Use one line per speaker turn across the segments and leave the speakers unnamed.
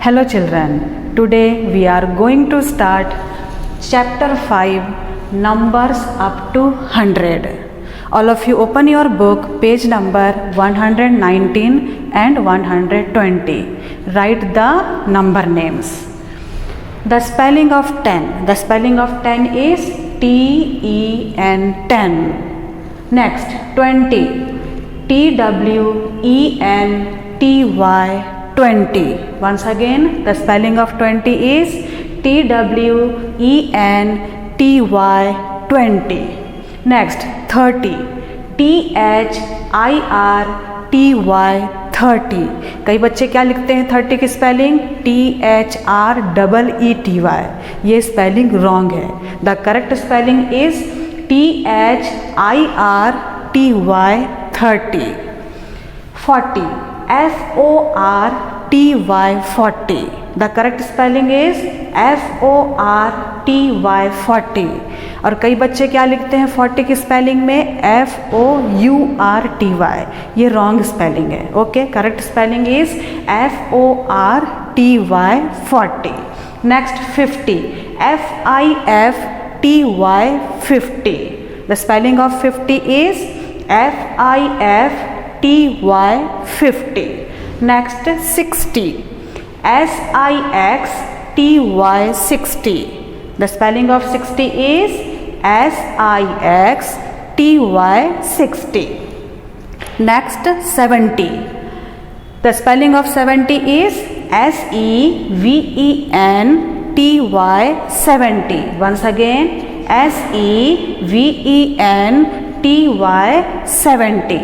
Hello children, today we are going to start chapter 5 numbers up to 100. All of you open your book page number 119 and 120. Write the number names. The spelling of 10. The spelling of 10 is T-E-N 10. Next 20. T-W-E-N-T-Y 20. Once again, the spelling of 20 is T-W-E-N-T-Y 20. Next 30. T-H-I-R-T-Y 30. कई बच्चे क्या लिखते हैं 30 की spelling T-H-R-E-E-T-Y. ये spelling wrong है. The correct spelling is T-H-I-R-T-Y 30. 40. F-O-R-T-Y 40. The correct spelling is F-O-R-T-Y 40. और कई बच्चे क्या लिखते हैं 40 की स्पेलिंग में F-O-U-R-T-Y. ये रॉन्ग स्पेलिंग है. Okay, correct spelling is F-O-R-T-Y 40. Next 50. F-I-F-T-Y 50. The spelling of 50 is F-I-F-T-Y 50. Next 60. S-I-X-T-Y 60. The spelling of 60 is S-I-X-T-Y 60. Next 70. The spelling of 70 is S-E-V-E-N-T-Y 70. Once again, S-E-V-E-N-T-Y 70.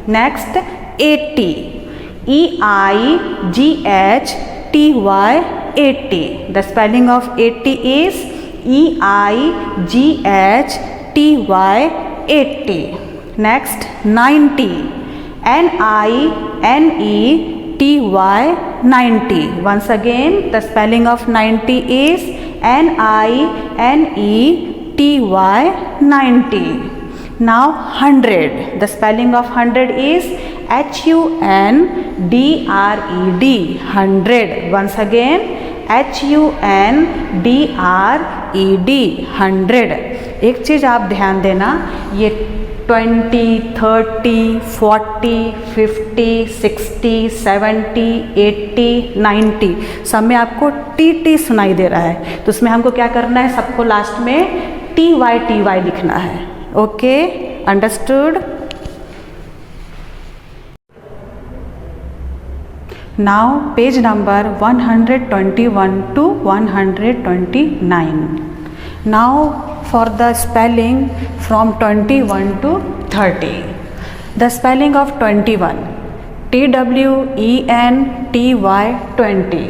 Next 80. E-I-G-H-T-Y 80. The spelling of 80 is E-I-G-H-T-Y 80. Next 90. N-I-N-E-T-Y 90. Once again, the spelling of 90 is N-I-N-E-T-Y 90. Now 100. The spelling of 100 is H-U-N-D-R-E-D 100. Once again, H-U-N-D-R-E-D 100. एक चीज़ आप ध्यान देना, ये 20, 30, 40, 50, 60, 70, 80, 90 सब में आपको TT सुनाई दे रहा है. तो उसमें हमको क्या करना है, सबको लास्ट में TY लिखना है. Okay, understood. Now page number 121 to 129. Now for the spelling from 21 to 30. The spelling of 21. T-W-E-N-T-Y 20.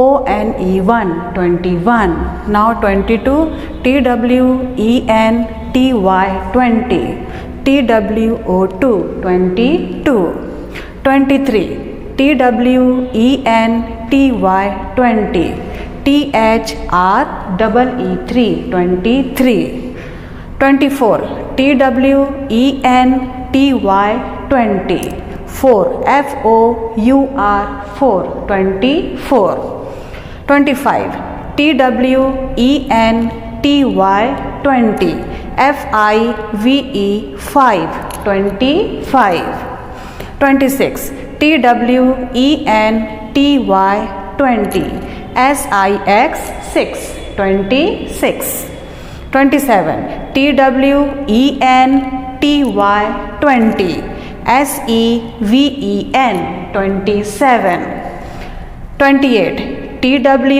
O-N-E-1 21. Now 22. T-W-E-N-T-Y 20. T-W-O-2 22. 23. T-W-E-N-T-Y 20. T-H-R-E-E-3 23. 24. T-W-E-N-T-Y 20. 4. F-O-U-R 4 24. 25. T-W-E-N-T-Y 20. F-I-V-E 5 25. 26. T-W-E-N-T-Y 20. S-I-X 6 26. 27. T-W-E-N-T-Y 20. S-E-V-E-N 27. 28. T-W-E-N-T-Y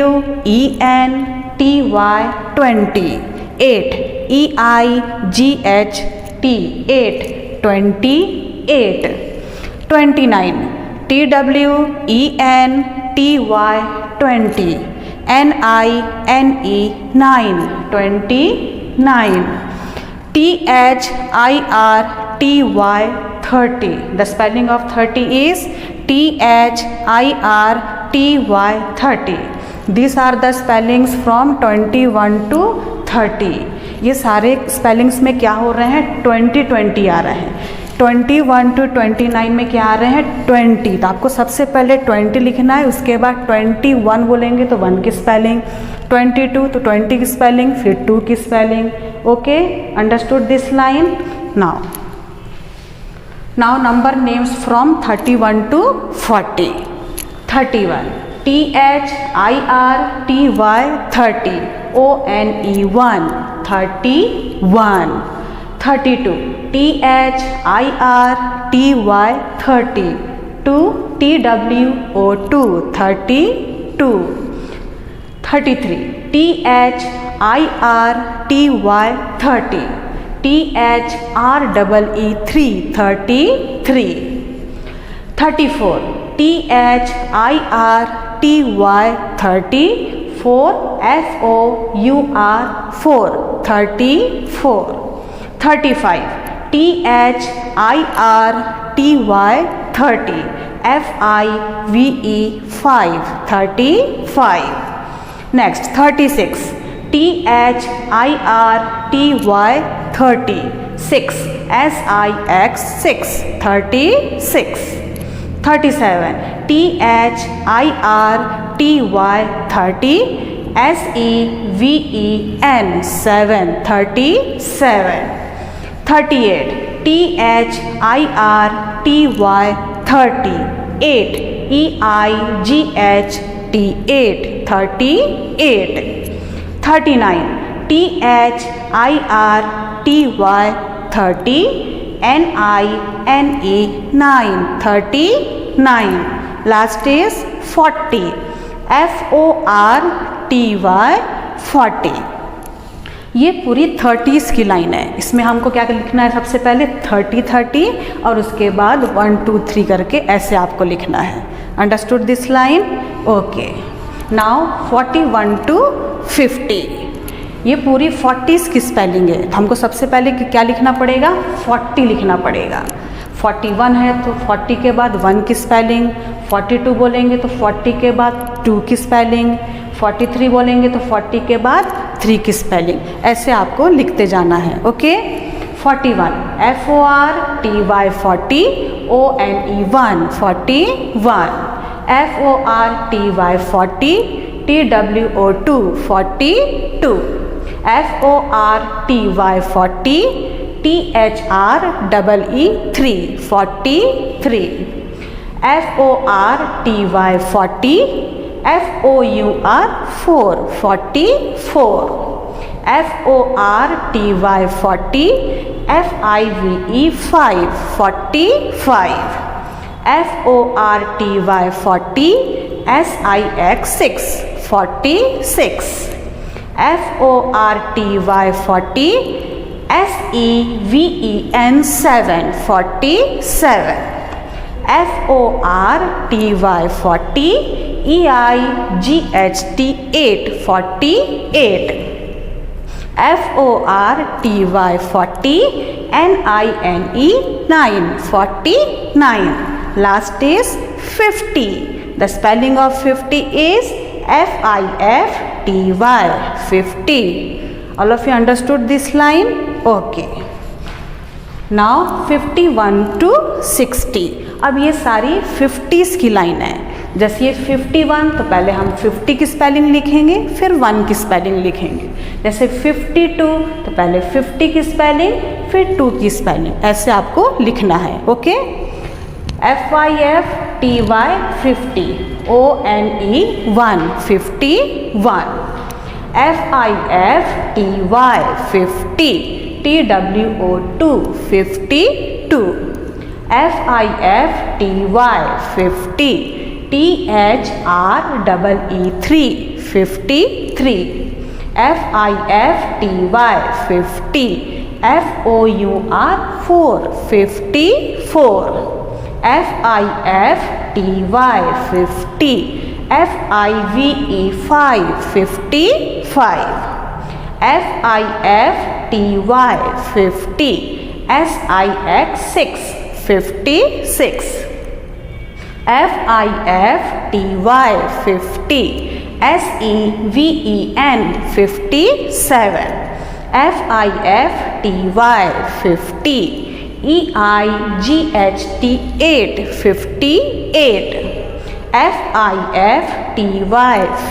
20. 8. E-I-G-H-T 8 28. 29. T-W-E-N-T-Y 20. N-I-N-E 9 29. T-H-I-R-T-Y 30. The spelling of 30 is T-H-I-R-T-Y 30. These are the spellings from 21 to 30. ये सारे spellings में क्या हो रहे हैं 20 आ रहे हैं. 21 to 29 में क्या आ रहे हैं 20, तो आपको सबसे पहले 20 लिखना है, उसके बाद 21 बोलेंगे तो 1 की स्पेलिंग, 22 तो 20 की स्पेलिंग, फिर 2 की spelling. Okay, understood this line. Now number names from 31 to 40. 31 THIRTY 30 ONE 31. 32 THIRTY 30 TWO 32. 33 THIRTY 30 THREE 33. 34 THIRTY 30 4 FOUR 34. 35 THIRTY 30 FIVE 5 35. Next 36 THIRTY 30 6 SIX 6 36. 37 THIRTY 30 SEVEN 7 37. 38 THIRTY 30 8 EIGHT 8 38. 39 THIRTY 30 NINE 9 39. Last is 40 FORTY 40. ये पूरी 30s की line है. इसमें हमको क्या लिखना है, सबसे पहले 30 30 और उसके बाद 1 2 3 करके ऐसे आपको लिखना है. Understood this line. Okay, now 41 to 50. ये पूरी 40s की स्पेलिंग है, तो हमको सबसे पहले क्या लिखना पड़ेगा, 40 लिखना पड़ेगा. 41 है तो 40 के बाद 1 की स्पेलिंग, 42 बोलेंगे तो 40 के बाद 2 की स्पेलिंग, 43 बोलेंगे तो 40 के बाद 3 की स्पेलिंग. ऐसे आपको लिखते जाना है. Okay, 41 FORTY 40 ONE 41. FORTY 40 TWO 42. FORTY 40 THREE 3 43. FORTY 40 FOUR 4 44. FORTY 40 FIVE 5 45. FORTY 40 SIX 6 46. FORTY 40 SEVEN 7 47. FORTY 40 EIGHT 8 48. FORTY 40 NINE 9 49. Last is 50. The spelling of 50 is FIFTY 50. All of you understood this line? Okay. Now 51 to 60. अब ये सारी 50s की line है. जैसे ये 51 तो पहले हम 50 की स्पेलिंग लिखेंगे, फिर 1 की स्पेलिंग लिखेंगे. जैसे 52 तो पहले 50 की स्पेलिंग, फिर 2 की स्पेलिंग. ऐसे आपको लिखना है. Okay, FIFTY 50 ONE 1 51. FIFTY 50 TWO 2 52. FIFTY 50 THREE 3 53. FIFTY 50 FOUR 4 54. FIFTY 50 FIVE 5 55. FIFTY 50 SIX 6 56. FIFTY 50 SEVEN 57. FIFTY 50 EIGHT 8 58,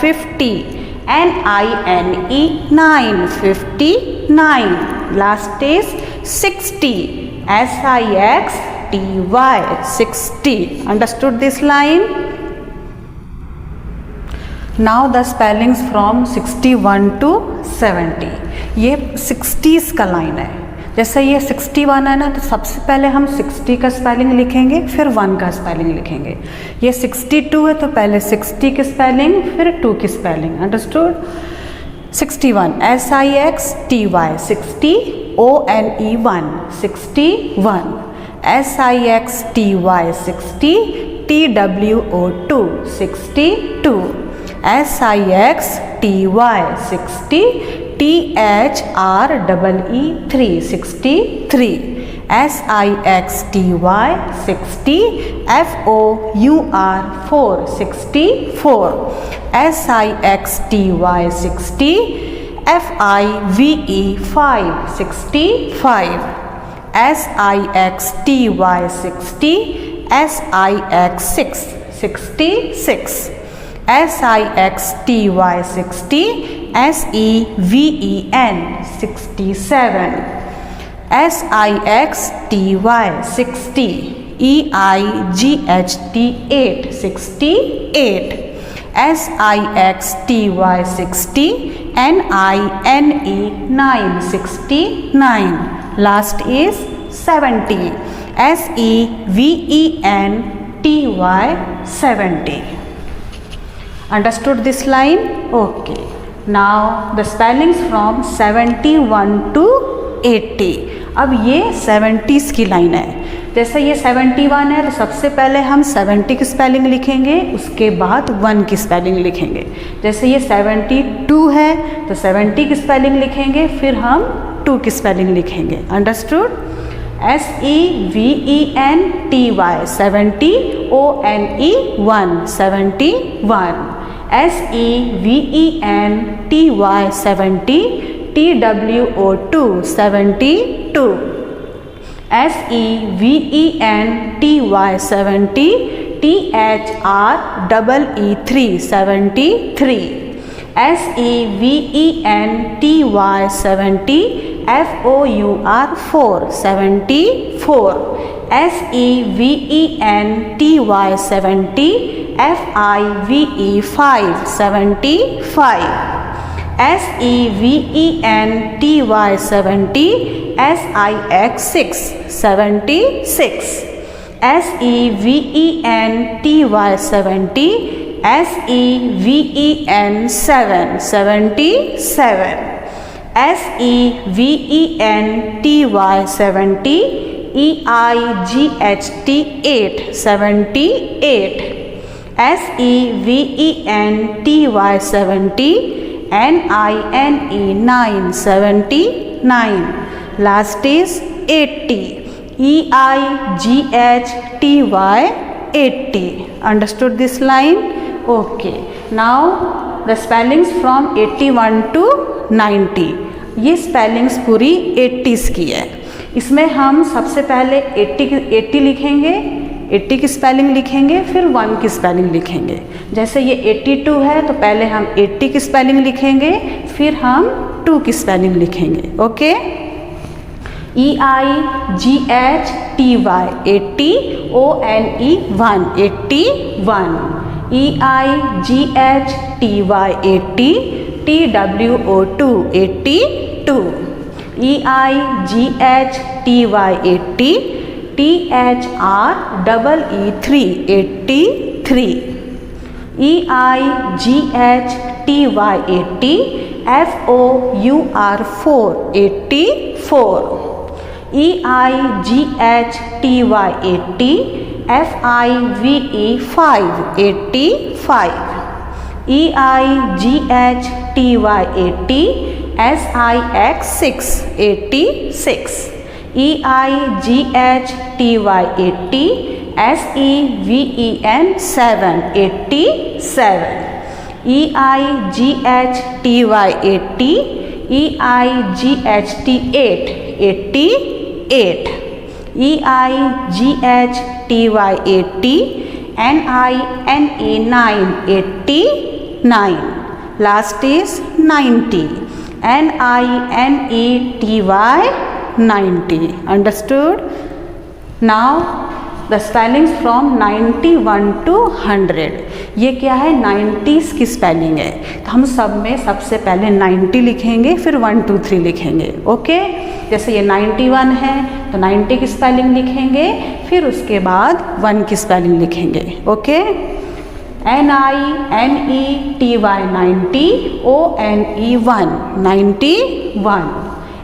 FIFTY 50, NINE 9 59, last is 60, SIXTY 60. Understood this line? Now the spellings from 61 to 70. ये 60s का line है। जैसे ये 61 है ना, तो सबसे पहले हम 60 का स्पेलिंग लिखेंगे, फिर 1 का स्पेलिंग लिखेंगे। ये 62 है तो पहले 60 की स्पेलिंग, फिर 2 की spelling. Understood? 61 SIXTY 60, ONE 61, SIXTY 60, TWO 62, SIXTY 60, THREE 63, SIXTY 60, FOUR 64, SIXTY 60, FIVE 65, SIXTY 60, SIX 66, SIXTY 60, SEVEN 67, SIXTY 60, EIGHT 8 68, SIXTY 60, NINE 9 69, last is 70, SEVENTY 70. Understood this line? Okay. Now the spellings from 71 to 80. अब ये 70s की line है। जैसे ये 71 है तो सबसे पहले हम 70 की स्पेलिंग लिखेंगे, उसके बाद 1 की स्पेलिंग लिखेंगे। जैसे ये 72 है तो 70 की स्पेलिंग लिखेंगे, फिर हम 2 की स्पेलिंग लिखेंगे। Understood? SEVENTY 70, ONE 71, SEVENTY 70, TWO 72, SEVENTY 70, THREE 73, SEVENTY 70, FOUR 74, SEVENTY 70, FIVE 75, SEVENTY 70, SIX 76, SEVENTY 70, SEVEN 7 77, SEVENTY 70, EIGHT 8 78, SEVENTY 70, NINE 9 79, last is 80, EIGHTY 80. Understood this line? Okay. Now the spellings from 81 to 90. ये spellings पूरी 80s की है। इसमें हम सबसे पहले 80 लिखेंगे, 80 की स्पेलिंग लिखेंगे, फिर 1 की स्पेलिंग लिखेंगे। जैसे ये 82 है तो पहले हम 80 की स्पेलिंग लिखेंगे, फिर हम 2 की स्पेलिंग लिखेंगे। Okay? EIGHTY 80, ONE 81, EIGHTY 80, TWO 82, EIGHTY 80, THREE 83, EIGHTY 80, FOUR 84, EIGHTY 80, FIVE 85, EIGHTY 80, SIX 86, EIGHTY 80, SEVEN 7 87, EIGHTY 80, EIGHT 8 88, EIGHTY 80, NINE 9 89. Last is 90, NINETY 90. Understood? Now the spellings from 91 to 100. ये क्या है, 90s की spelling है, तो हम सब में सबसे पहले 90 लिखेंगे, फिर 1 2 3 लिखेंगे. ओके, जैसे ये 91 है तो 90 की स्पेलिंग लिखेंगे, फिर उसके बाद 1 की स्पेलिंग लिखेंगे. Okay, NINETY 90, ONE 1 91,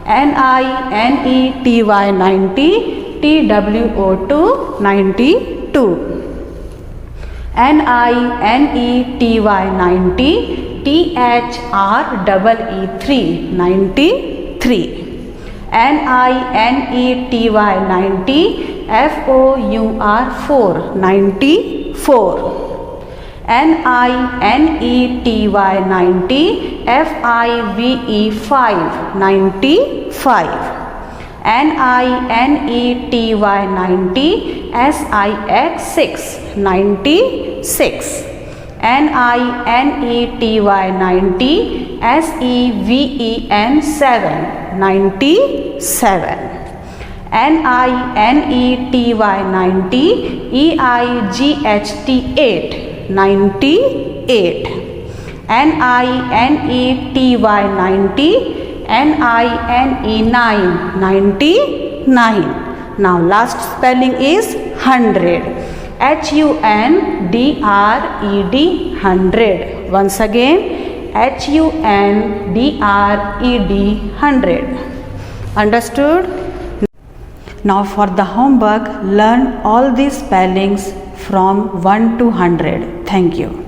NINETY 90, TWO2 92, NINETY 90, THREE3 93, NINETY 90, FOUR4 94, NINETY 90, FIVE5 95, NINETY 90, SIX6 96, NINETY 90, SEVEN7 97, NINETY 90, EIGHT8 98, NINETY 90, NINE 99. Now last spelling is 100, HUNDRED 100. Once again, HUNDRED 100. Understood? Now for the homework, learn all these spellings from 1 to 100. Thank you.